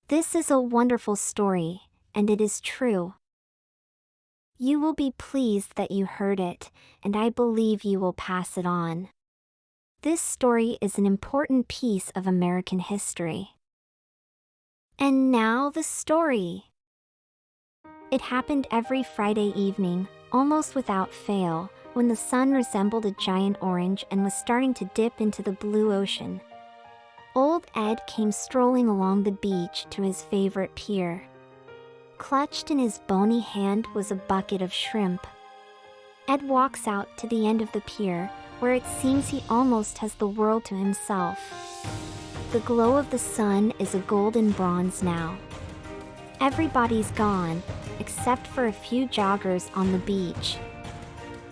This is a wonderful story, and it is true. You will be pleased that you heard it, and I believe you will pass it on. This story is an important piece of American history. And now the story. It happened every Friday evening, almost without fail, when the sun resembled a giant orange and was starting to dip into the blue ocean. Old Ed came strolling along the beach to his favorite pier. Clutched in his bony hand was a bucket of shrimp. Ed walks out to the end of the pier, where it seems he almost has the world to himself. The glow of the sun is a golden bronze now. Everybody's gone, except for a few joggers on the beach.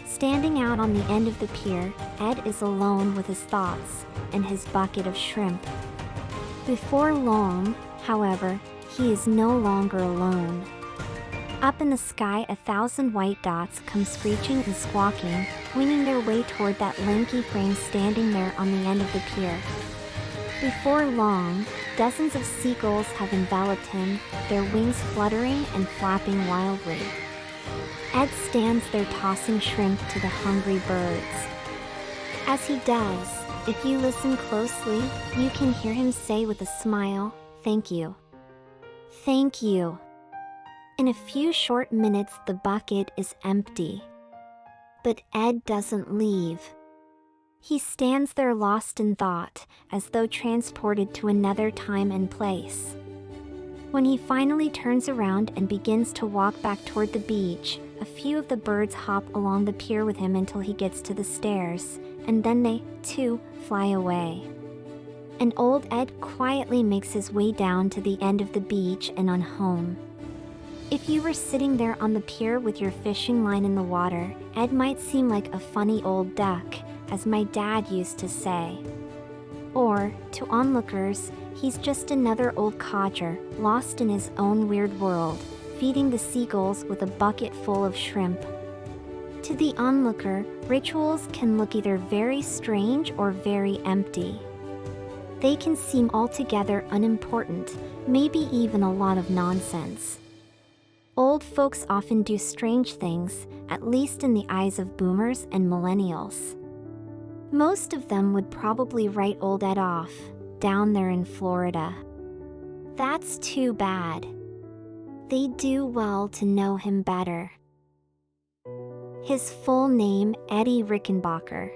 Standing out on the end of the pier, Ed is alone with his thoughts and his bucket of shrimp. Before long, however, he is no longer alone. Up in the sky, 1,000 white dots come screeching and squawking, winging their way toward that lanky frame standing there on the end of the pier. Before long, dozens of seagulls have enveloped him, their wings fluttering and flapping wildly. Ed stands there tossing shrimp to the hungry birds. As he does, if you listen closely, you can hear him say with a smile, "Thank you. Thank you." In a few short minutes, the bucket is empty. But Ed doesn't leave. He stands there lost in thought, as though transported to another time and place. When he finally turns around and begins to walk back toward the beach, a few of the birds hop along the pier with him until he gets to the stairs, and then they, too, fly away. And old Ed quietly makes his way down to the end of the beach and on home. If you were sitting there on the pier with your fishing line in the water, Ed might seem like a funny old duck, as my dad used to say. Or, to onlookers, he's just another old codger, lost in his own weird world, feeding the seagulls with a bucket full of shrimp. To the onlooker, rituals can look either very strange or very empty. They can seem altogether unimportant, maybe even a lot of nonsense. Old folks often do strange things, at least in the eyes of boomers and millennials. Most of them would probably write old Ed off, down there in Florida. That's too bad. They do well to know him better. His full name, Eddie Rickenbacker.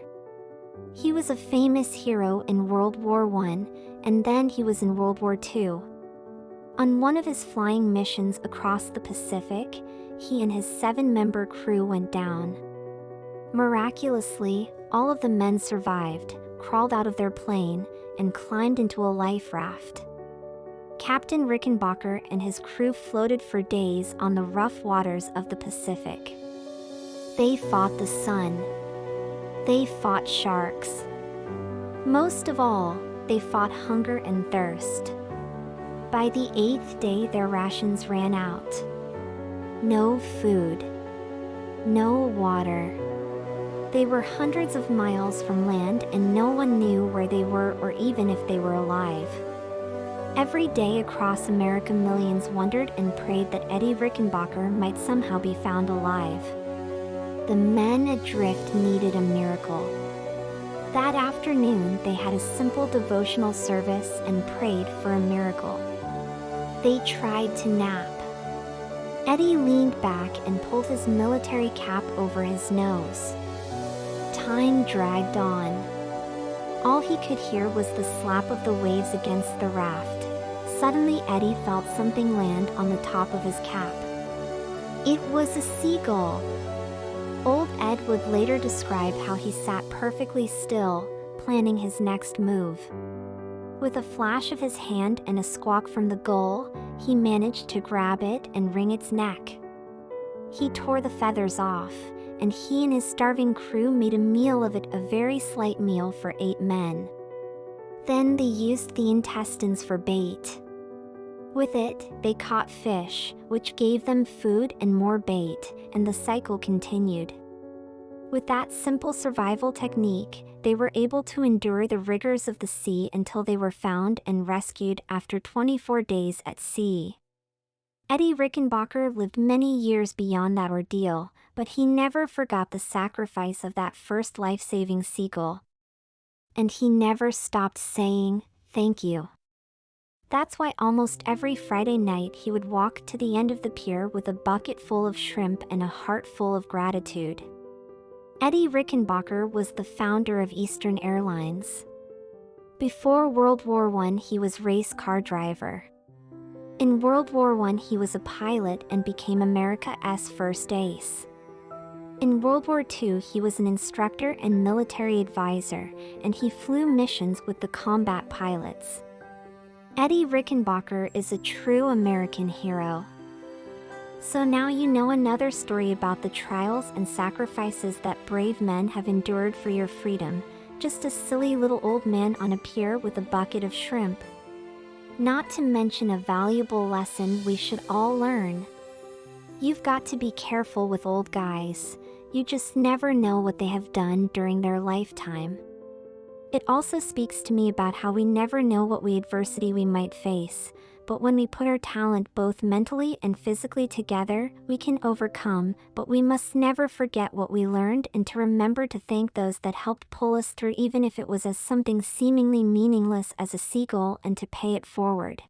He was a famous hero in World War I, and then he was in World War II. On one of his flying missions across the Pacific, he and his 7-member crew went down. Miraculously, all of the men survived, crawled out of their plane, and climbed into a life raft. Captain Rickenbacker and his crew floated for days on the rough waters of the Pacific. They fought the sun. They fought sharks. Most of all, they fought hunger and thirst. By the 8th day, their rations ran out. No food. No water. They were hundreds of miles from land and no one knew where they were or even if they were alive. Every day across America, millions wondered and prayed that Eddie Rickenbacker might somehow be found alive. The men adrift needed a miracle. That afternoon, they had a simple devotional service and prayed for a miracle. They tried to nap. Eddie leaned back and pulled his military cap over his nose. Time dragged on. All he could hear was the slap of the waves against the raft. Suddenly, Eddie felt something land on the top of his cap. It was a seagull. Old Ed would later describe how he sat perfectly still, planning his next move. With a flash of his hand and a squawk from the gull, he managed to grab it and wring its neck. He tore the feathers off, and he and his starving crew made a meal of it, a very slight meal for 8 men. Then they used the intestines for bait. With it, they caught fish, which gave them food and more bait, and the cycle continued. With that simple survival technique, they were able to endure the rigors of the sea until they were found and rescued after 24 days at sea. Eddie Rickenbacker lived many years beyond that ordeal, but he never forgot the sacrifice of that first life-saving seagull. And he never stopped saying, "Thank you." That's why almost every Friday night he would walk to the end of the pier with a bucket full of shrimp and a heart full of gratitude. Eddie Rickenbacker was the founder of Eastern Airlines. Before World War I, he was race car driver. In World War I, he was a pilot and became America's first ace. In World War II, he was an instructor and military advisor, and he flew missions with the combat pilots. Eddie Rickenbacker is a true American hero. So now you know another story about the trials and sacrifices that brave men have endured for your freedom, just a silly little old man on a pier with a bucket of shrimp. Not to mention a valuable lesson we should all learn. You've got to be careful with old guys. You just never know what they have done during their lifetime. It also speaks to me about how we never know what adversity we might face, but when we put our talent both mentally and physically together, we can overcome. But we must never forget what we learned and to remember to thank those that helped pull us through, even if it was as something seemingly meaningless as a seagull, and to pay it forward.